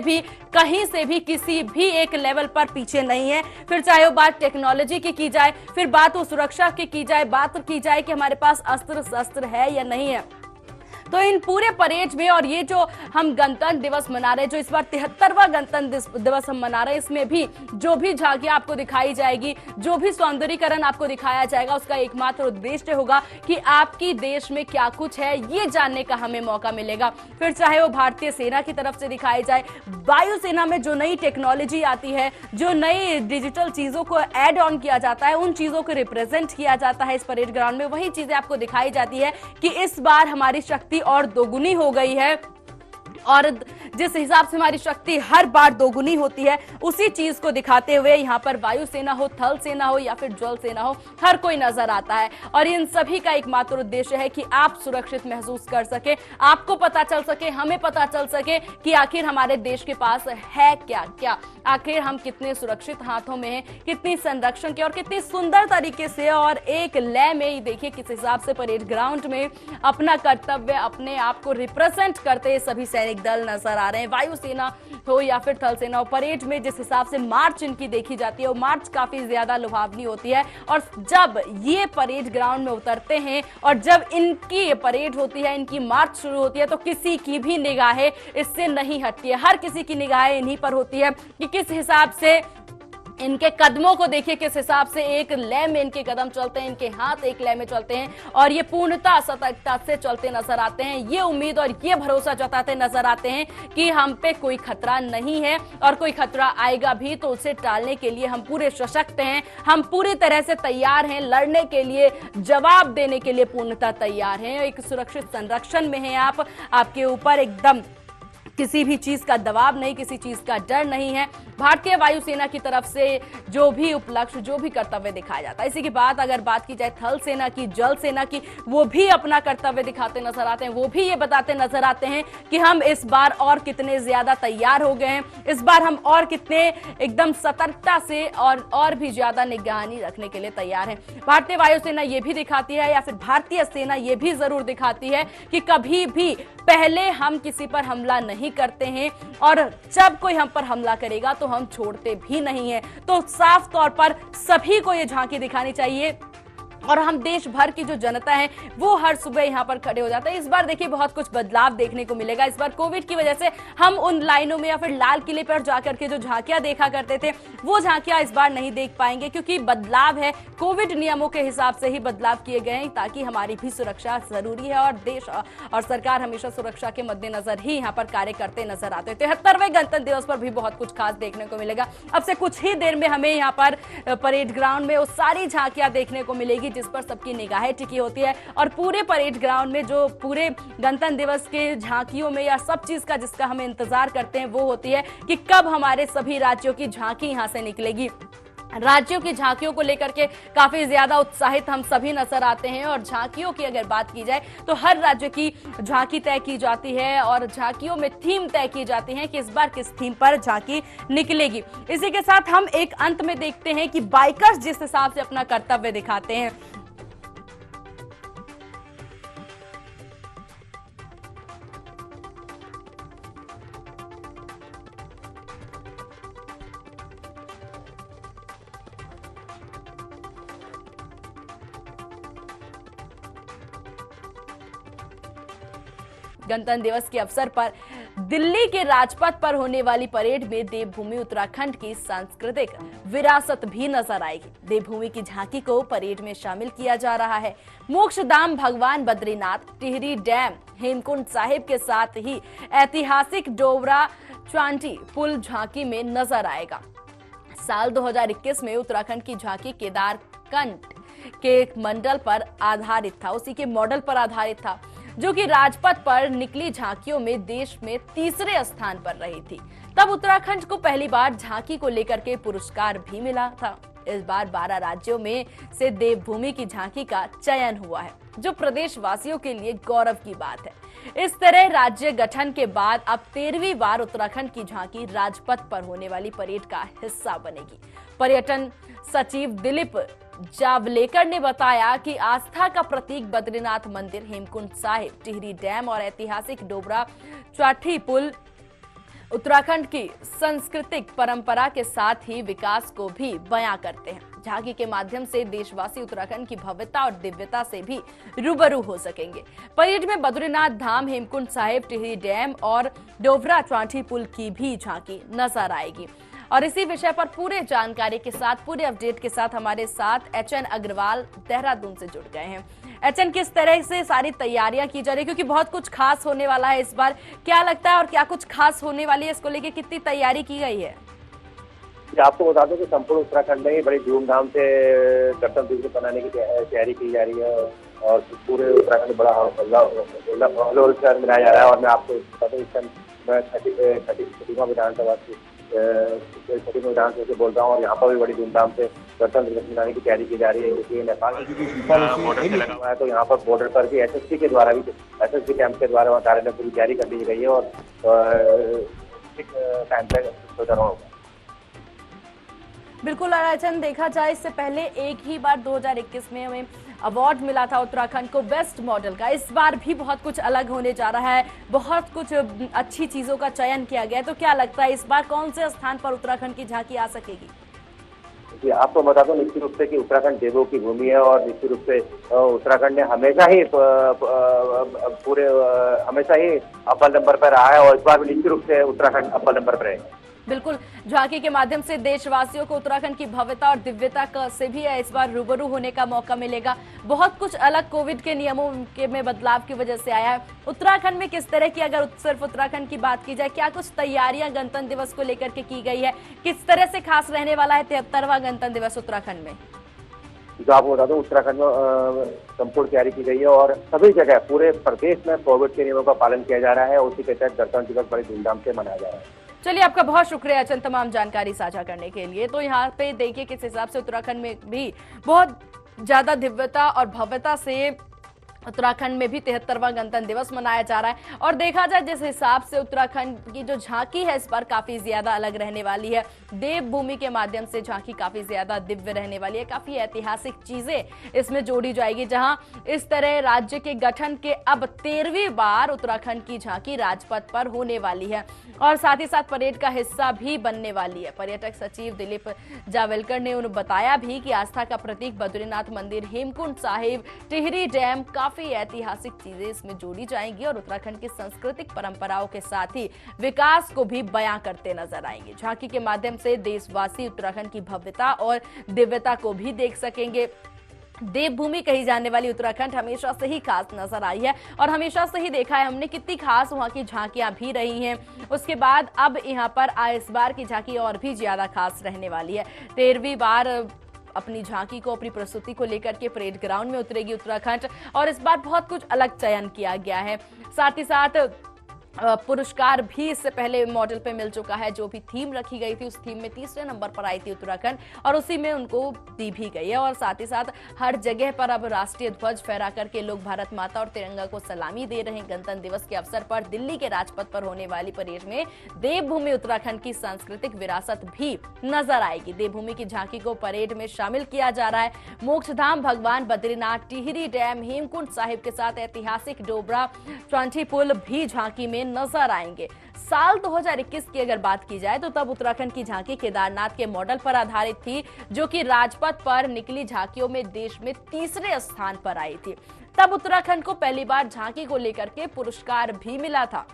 भी कहीं से भी किसी भी एक लेवल पर पीछे नहीं है। फिर चाहे वो बात टेक्नोलॉजी की जाए, फिर बात वो सुरक्षा की जाए, बात की जाए कि हमारे पास अस्त्र शस्त्र है या नहीं है। तो इन पूरे परेड में और ये जो हम गणतंत्र दिवस मना रहे हैं, जो इस बार 73वां गणतंत्र दिवस हम मना रहे हैं, इसमें भी जो भी झांकियां आपको दिखाई जाएगी, जो भी सौंदर्यीकरण आपको दिखाया जाएगा, उसका एकमात्र उद्देश्य होगा कि आपकी देश में क्या कुछ है ये जानने का हमें मौका मिलेगा। फिर चाहे वो भारतीय सेना की तरफ से दिखाई जाए, वायुसेना में जो नई टेक्नोलॉजी आती है, जो नई डिजिटल चीजों को एड ऑन किया जाता है, उन चीजों को रिप्रेजेंट किया जाता है इस परेड ग्राउंड में, वही चीजें आपको दिखाई जाती है कि इस बार हमारी शक्ति और दोगुनी हो गई है। और जिस हिसाब से हमारी शक्ति हर बार दोगुनी होती है, उसी चीज को दिखाते हुए यहाँ पर वायुसेना हो, थल सेना हो या फिर जल सेना हो, हर कोई नजर आता है। और इन सभी का एकमात्र उद्देश्य है कि आप सुरक्षित महसूस कर सके, आपको पता चल सके, हमें पता चल सके कि आखिर हमारे देश के पास है क्या क्या, आखिर हम कितने सुरक्षित हाथों में हैं, कितनी संरक्षण के और कितनी सुंदर तरीके से और एक लय में, देखिए किस हिसाब से परेड ग्राउंड में अपना कर्तव्य, अपने आप को रिप्रेजेंट करते सभी सैनिक दल नजर आ रहे हैं। वायुसेना हो या फिर थल सेना हो, परेड में जिस हिसाब से मार्च इनकी देखी जाती है, वो मार्च काफी ज्यादा लुभावनी होती है। और जब ये परेड ग्राउंड में उतरते हैं और जब इनकी परेड होती है, इनकी मार्च शुरू होती है, तो किसी की भी निगाहें इससे नहीं हटती है। हर किसी की निगाहें इन्हीं पर होती है कि किस हिसाब से इनके कदमों को देखिए, किस हिसाब से एक लय में इनके कदम चलते हैं, इनके हाथ एक लय में चलते हैं और ये पूर्णता सतर्कता से चलते नजर आते हैं। ये उम्मीद और ये भरोसा जताते नजर आते हैं कि हम पे कोई खतरा नहीं है और कोई खतरा आएगा भी तो उसे टालने के लिए हम पूरे सशक्त हैं, हम पूरी तरह से तैयार हैं, लड़ने के लिए, जवाब देने के लिए पूर्णता तैयार हैं। एक सुरक्षित संरक्षण में हैं आप, आपके ऊपर एकदम किसी भी चीज का दबाव नहीं, किसी चीज का डर नहीं है। भारतीय वायुसेना की तरफ से जो भी उपलक्ष्य, जो भी कर्तव्य दिखाया जाता है, इसी के बाद अगर बात की जाए थल सेना की, जल सेना की, वो भी अपना कर्तव्य दिखाते नजर आते हैं। वो भी ये बताते नजर आते हैं कि हम इस बार और कितने ज्यादा तैयार हो गए हैं, इस बार हम और कितने एकदम सतर्कता से और भी ज्यादा निगरानी रखने के लिए तैयार हैं। भारतीय वायुसेना ये भी दिखाती है या फिर भारतीय सेना ये भी जरूर दिखाती है कि कभी भी पहले हम किसी पर हमला नहीं करते हैं और जब कोई हम पर हमला करेगा तो हम छोड़ते भी नहीं हैं। तो साफ तौर पर सभी को यह झांकी दिखानी चाहिए और हम देश भर की जो जनता है वो हर सुबह यहाँ पर खड़े हो जाता है। इस बार देखिए बहुत कुछ बदलाव देखने को मिलेगा। इस बार कोविड की वजह से हम उन लाइनों में या फिर लाल किले पर जाकर के जो झांकियां देखा करते थे, वो झांकियां इस बार नहीं देख पाएंगे क्योंकि बदलाव है, कोविड नियमों के हिसाब से ही बदलाव किए गए हैं ताकि हमारी भी सुरक्षा जरूरी है और देश और सरकार हमेशा सुरक्षा के मद्देनजर ही यहाँ पर कार्य करते नजर आते हैं। 73वें गणतंत्र दिवस पर भी बहुत कुछ खास देखने को मिलेगा। अब से कुछ ही देर में हमें यहाँ पर परेड ग्राउंड में वो सारी झांकियां देखने को मिलेगी जिस पर सबकी निगाहें टिकी होती है और पूरे परेड ग्राउंड में जो पूरे गणतंत्र दिवस के झांकियों में या सब चीज का जिसका हमें इंतजार करते हैं वो होती है कि कब हमारे सभी राज्यों की झांकी यहां से निकलेगी। राज्यों की झांकियों को लेकर के काफी ज्यादा उत्साहित हम सभी नजर आते हैं और झांकियों की अगर बात की जाए तो हर राज्य की झांकी तय की जाती है और झांकियों में थीम तय की जाती है कि इस बार किस थीम पर झांकी निकलेगी। इसी के साथ हम एक अंत में देखते हैं कि बाइकर्स जिस हिसाब से अपना कर्तव्य दिखाते हैं। गणतंत्र दिवस के अवसर पर दिल्ली के राजपथ पर होने वाली परेड में देवभूमि उत्तराखंड की सांस्कृतिक विरासत भी नजर आएगी। देवभूमि की झांकी को परेड में शामिल किया जा रहा है। मोक्षधाम भगवान बद्रीनाथ, टिहरी डैम, हेमकुंड साहिब के साथ ही ऐतिहासिक डोबरा चांटी पुल झांकी में नजर आएगा। साल 2021 में उत्तराखंड की झांकी केदारकंठ के मंडल पर आधारित था, उसी के मॉडल पर आधारित था जो कि राजपथ पर निकली झांकियों में देश में तीसरे स्थान पर रही थी। तब उत्तराखंड को पहली बार झांकी को लेकर के पुरस्कार भी मिला था। इस बार 12 राज्यों में से देवभूमि की झांकी का चयन हुआ है जो प्रदेशवासियों के लिए गौरव की बात है। इस तरह राज्य गठन के बाद अब 13वीं बार उत्तराखंड की झांकी राजपथ पर होने वाली परेड का हिस्सा बनेगी। पर्यटन सचिव दिलीप जावलेकर ने बताया कि आस्था का प्रतीक बद्रीनाथ मंदिर, हेमकुंड साहिब, टिहरी डैम और ऐतिहासिक डोबरा चाठी पुल उत्तराखंड की सांस्कृतिक परंपरा के साथ ही विकास को भी बयां करते हैं। झांकी के माध्यम से देशवासी उत्तराखंड की भव्यता और दिव्यता से भी रूबरू हो सकेंगे। परेड में बद्रीनाथ धाम, हेमकुंड साहिब, टिहरी डैम और डोबरा ट्वांटी पुल की भी झांकी नजर आएगी। और इसी विषय पर पूरे जानकारी के साथ, पूरे अपडेट के साथ हमारे साथ एचएन अग्रवाल देहरादून से जुड़ गए हैं। एचएन, किस तरह से सारी तैयारियां की जा रही है, क्योंकि बहुत कुछ खास होने वाला है इस बार, क्या लगता है और क्या कुछ खास होने वाली है, इसको लेके कितनी तैयारी की गई है? आपको बता दूं कि संपूर्ण उत्तराखंड में बड़ी धूमधाम से गणतंत्र दिवस मनाने की तैयारी की जा रही है और पूरे उत्तराखंड में बड़ा उत्साह मनाया जा रहा है। और मैं आपको बता दूं, इस टाइम छठीवां विधानसभा से बोल रहा हूँ और यहाँ पर भी बड़ी धूमधाम से गणतंत्र दिवस मनाने की तैयारी की जा रही है। क्योंकि नेपाल बॉर्डर से लगा हुआ है, तो यहाँ पर बॉर्डर पर भी एसएसबी के द्वारा भी एसएसबी कैंप के द्वारा वहाँ कार्य में पूरी तैयारी कर ली गई है और टाइम तक सोचा रहा होगा। बिल्कुल आराचन, देखा जाए इससे पहले एक ही बार 2021 में हमें अवार्ड मिला था उत्तराखंड को बेस्ट मॉडल का। इस बार भी बहुत कुछ अलग होने जा रहा है, बहुत कुछ अच्छी चीजों का चयन किया गया है। तो क्या लगता है इस बार कौन से स्थान पर उत्तराखंड की झांकी आ सकेगी? जी, आपको बता दूं निश्चित रूप से कि उत्तराखंड देवों की भूमि है और निश्चित रूप से उत्तराखंड ने हमेशा ही अव्वल नंबर पर रहा है और इस बार भी निश्चित रूप से उत्तराखंड अव्वल नंबर पर रहेगा। बिल्कुल, झांकी के माध्यम से देशवासियों को उत्तराखंड की भव्यता और दिव्यता से भी इस बार रूबरू होने का मौका मिलेगा। बहुत कुछ अलग कोविड के नियमों के में बदलाव की वजह से आया है। उत्तराखंड में किस तरह की, अगर सिर्फ उत्तराखंड की बात की जाए, क्या कुछ तैयारियां गणतंत्र दिवस को लेकर के की गई है? किस तरह से खास रहने वाला है 73वां गणतंत्र दिवस उत्तराखंड में? जो आपको बता दूं, उत्तराखंड में संपूर्ण तैयारी की गई है और सभी जगह पूरे प्रदेश में कोविड के नियमों का पालन किया जा रहा है। उसी के तहत गणतंत्र दिवस बड़ी धूमधाम से मनाया जा रहा है। चलिए, आपका बहुत शुक्रिया अचन तमाम जानकारी साझा करने के लिए। तो यहाँ पे देखिए किस हिसाब से उत्तराखंड में भी बहुत ज्यादा दिव्यता और भव्यता से उत्तराखंड में भी 73वां गणतंत्र दिवस मनाया जा रहा है। और देखा जाए जिस हिसाब से उत्तराखंड की जो झांकी है इस बार काफी ज्यादा अलग रहने वाली है। देवभूमि के माध्यम से झांकी काफी ज्यादा दिव्य रहने वाली है। काफी ऐतिहासिक चीजें इसमें जोड़ी जाएगी, जहां इस तरह राज्य के गठन के अब 13वीं बार उत्तराखंड की झांकी राजपथ पर होने वाली है और साथ ही साथ परेड का हिस्सा भी बनने वाली है। पर्यटक सचिव दिलीप जावलकर ने उन्हें बताया भी कि आस्था का प्रतीक बद्रीनाथ मंदिर, हेमकुंड साहिब, टिहरी डैम, काफी ऐतिहासिक चीजें इसमें जोड़ी जाएंगी और उत्तराखंड की सांस्कृतिक परंपराओं के साथ ही विकास को भी बयां करते नजर आएंगे। झांकी के माध्यम से देशवासी उत्तराखंड की भव्यता और दिव्यता को भी देख सकेंगे। देवभूमि कही जाने वाली उत्तराखंड हमेशा से ही खास नजर आई है और हमेशा से ही देखा है हमने कितनी खास वहां की झांकियां भी रही हैं। उसके बाद अब यहां पर इस बार की झांकी और भी ज्यादा खास रहने वाली है। 13वीं बार अपनी झांकी को, अपनी प्रस्तुति को लेकर के परेड ग्राउंड में उतरेगी उत्तराखंड और इस बार बहुत कुछ अलग चयन किया गया है। साथ ही साथ पुरस्कार भी इससे पहले मॉडल पे मिल चुका है। जो भी थीम रखी गई थी उस थीम में 3रे नंबर पर आई थी उत्तराखंड और उसी में उनको दी भी गई है। और साथ ही साथ हर जगह पर अब राष्ट्रीय ध्वज फहरा करके लोग भारत माता और तिरंगा को सलामी दे रहे हैं। गणतंत्र दिवस के अवसर पर दिल्ली के राजपथ पर होने वाली परेड में देवभूमि उत्तराखंड की सांस्कृतिक विरासत भी नजर आएगी। देवभूमि की झांकी को परेड में शामिल किया जा रहा है। मोक्षधाम भगवान बद्रीनाथ, टिहरी डैम, हेमकुंड साहिब के साथ ऐतिहासिक डोबरा ट्वांटी पुल भी झांकी में नजर आएंगे। साल 2021 की अगर बात की जाए तो तब उत्तराखंड की झांकी केदारनाथ के मॉडल पर आधारित थी, जो कि राजपथ पर निकली झांकियों में देश में 3रे स्थान पर आई थी। तब उत्तराखंड को पहली बार झांकी को लेकर के पुरस्कार भी मिला था।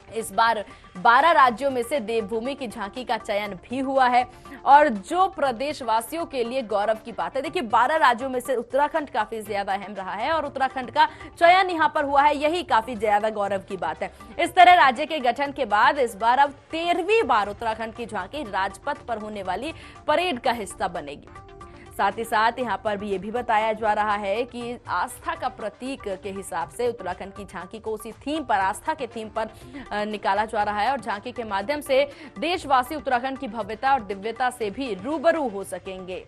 इस बार 12 राज्यों में से देवभूमि की झांकी का चयन भी हुआ है और जो प्रदेशवासियों के लिए गौरव की बात है। देखिए, 12 राज्यों में से उत्तराखंड काफी ज्यादा अहम रहा है और उत्तराखंड का चयन यहां पर हुआ है, यही काफी ज्यादा गौरव की बात है। इस तरह राज्य के गठन के बाद इस बार अब 13वीं बार उत्तराखंड की झांकी राजपथ पर होने वाली परेड का हिस्सा बनेगी। साथ ही साथ यहाँ पर भी ये भी बताया जा रहा है कि आस्था का प्रतीक के हिसाब से उत्तराखंड की झांकी को उसी थीम पर, आस्था के थीम पर निकाला जा रहा है और झांकी के माध्यम से देशवासी उत्तराखंड की भव्यता और दिव्यता से भी रूबरू हो सकेंगे।